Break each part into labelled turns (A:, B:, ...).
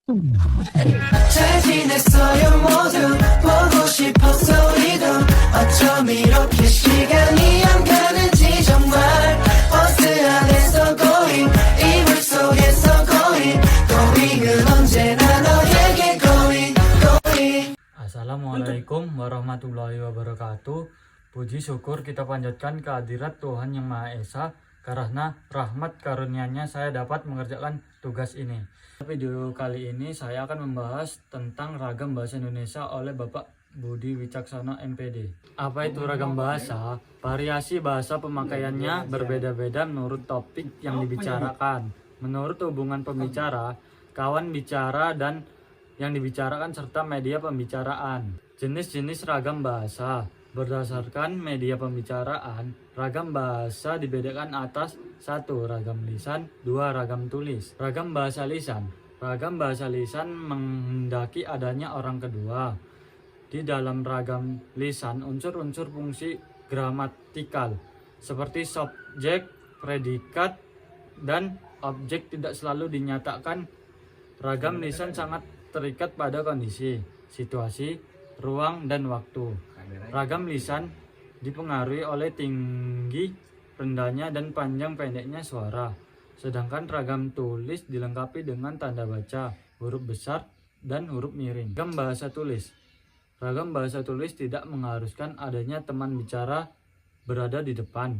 A: 잘 지냈어요 모두 보고 싶었어 우리도 어쩜 이렇게 시간이 안 가는지 정말 버스 안에서 going 이불 속에서 going은 언제나 너에게 going.
B: Assalamualaikum warahmatullahi wabarakatuh. Puji syukur kita panjatkan kehadirat Tuhan Yang Maha Esa, karena rahmat karunia-Nya saya dapat mengerjakan tugas ini. Video kali ini saya akan membahas tentang ragam bahasa Indonesia oleh Bapak Budi Wicaksono MPD. Apa itu ragam bahasa? Variasi bahasa pemakaiannya berbeda-beda menurut topik yang dibicarakan, menurut hubungan pembicara, kawan bicara, dan yang dibicarakan serta media pembicaraan. Jenis-jenis ragam bahasa. Berdasarkan media pembicaraan, ragam bahasa dibedakan atas 1. Ragam lisan, 2. Ragam tulis. Ragam bahasa lisan. Ragam bahasa lisan menghendaki adanya orang kedua. Di dalam ragam lisan, unsur-unsur fungsi gramatikal seperti subjek, predikat, dan objek tidak selalu dinyatakan. Ragam lisan sangat terikat pada kondisi, situasi, ruang, dan waktu. Ragam lisan dipengaruhi oleh tinggi, rendahnya, dan panjang pendeknya suara. Sedangkan ragam tulis dilengkapi dengan tanda baca, huruf besar, dan huruf miring. Ragam bahasa tulis. Ragam bahasa tulis tidak mengharuskan adanya teman bicara berada di depan.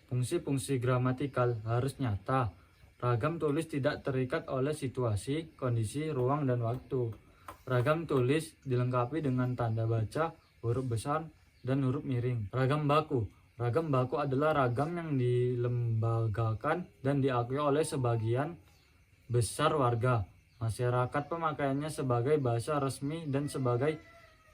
B: Fungsi-fungsi gramatikal harus nyata. Ragam tulis tidak terikat oleh situasi, kondisi, ruang, dan waktu. Ragam tulis dilengkapi dengan tanda baca, huruf besar, dan huruf miring. Ragam baku. Ragam baku adalah ragam yang dilembagakan dan diakui oleh sebagian besar warga masyarakat, pemakaiannya sebagai bahasa resmi dan sebagai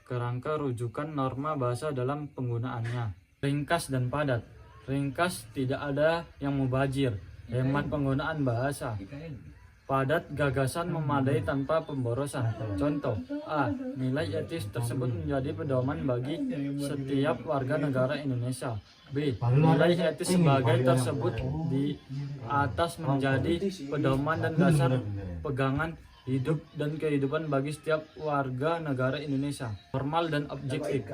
B: kerangka rujukan norma bahasa dalam penggunaannya. Ringkas dan padat. Ringkas, tidak ada yang mubazir, hemat penggunaan bahasa. Padat, gagasan memadai tanpa pemborosan. Contoh: A. Nilai etis tersebut menjadi pedoman bagi setiap warga negara Indonesia. B. Nilai etis sebagai tersebut di atas menjadi pedoman dan dasar pegangan hidup dan kehidupan bagi setiap warga negara Indonesia. Formal dan objektif.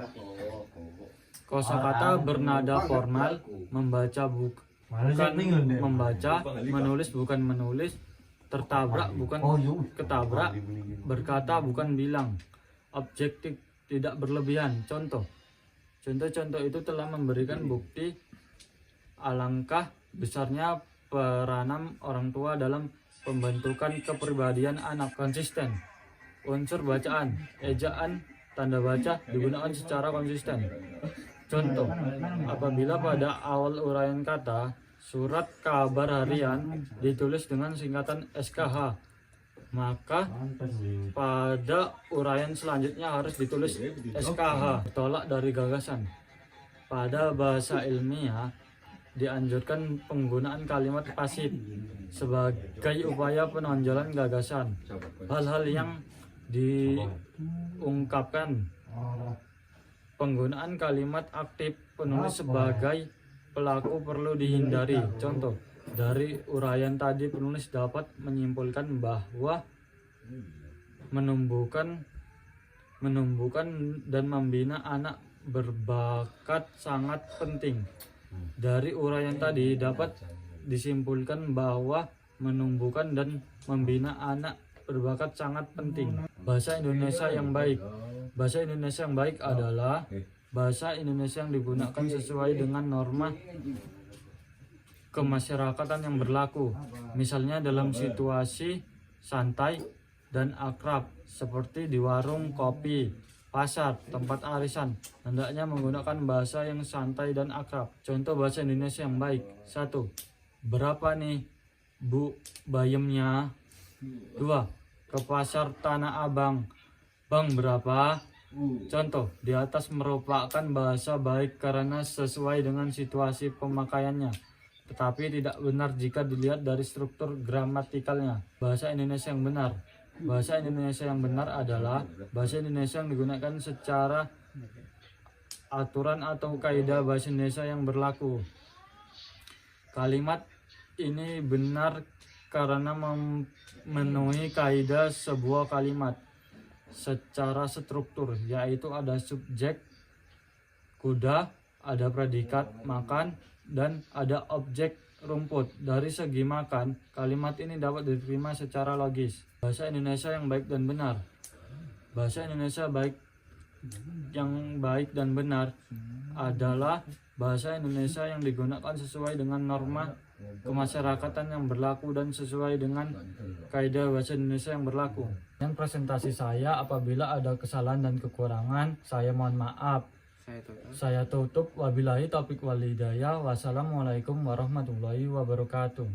B: Kosakata bernada formal, membaca bukan membaca, menulis bukan menulis, tertabrak bukan ketabrak, berkata bukan bilang. Objektif, tidak berlebihan. Contoh-contoh itu telah memberikan bukti alangkah besarnya peranan orang tua dalam pembentukan kepribadian anak. Konsisten. Unsur bacaan, ejaan, tanda baca digunakan secara konsisten. Contoh: apabila pada awal uraian kata surat kabar harian ditulis dengan singkatan SKH, maka pada uraian selanjutnya harus ditulis SKH. Tolak dari gagasan. Pada bahasa ilmiah dianjurkan penggunaan kalimat pasif sebagai upaya penonjolan gagasan. Hal-hal yang diungkapkan. Penggunaan kalimat aktif penulis sebagai pelaku perlu dihindari. Contoh: dari uraian tadi penulis dapat menyimpulkan bahwa menumbuhkan dan membina anak berbakat sangat penting. Dari uraian tadi dapat disimpulkan bahwa menumbuhkan dan membina anak berbakat sangat penting. Bahasa Indonesia yang baik. Bahasa Indonesia yang baik adalah bahasa Indonesia yang digunakan sesuai dengan norma kemasyarakatan yang berlaku. Misalnya dalam situasi santai dan akrab, seperti di warung kopi, pasar, tempat arisan, hendaknya menggunakan bahasa yang santai dan akrab. Contoh bahasa Indonesia yang baik. 1. Berapa nih Bu bayamnya? 2. Ke pasar Tanah Abang. Bang, berapa? Contoh, di atas merupakan bahasa baik karena sesuai dengan situasi pemakaiannya, tetapi tidak benar jika dilihat dari struktur gramatikalnya. Bahasa Indonesia yang benar. Bahasa Indonesia yang benar adalah bahasa Indonesia yang digunakan secara aturan atau kaidah bahasa Indonesia yang berlaku. Kalimat ini benar karena memenuhi kaidah sebuah kalimat secara struktur, yaitu ada subjek kuda, ada predikat makan, dan ada objek rumput. Dari segi makan, kalimat ini dapat diterima secara logis. Bahasa Indonesia yang baik dan benar. Bahasa Indonesia yang baik dan benar adalah bahasa Indonesia yang digunakan sesuai dengan norma kemasyarakatan yang berlaku dan sesuai dengan kaidah bahasa Indonesia yang berlaku. Yang presentasi saya, apabila ada kesalahan dan kekurangan, saya mohon maaf. Saya tutup. Wabillahi taufiq wal hidayah. Wassalamualaikum warahmatullahi wabarakatuh.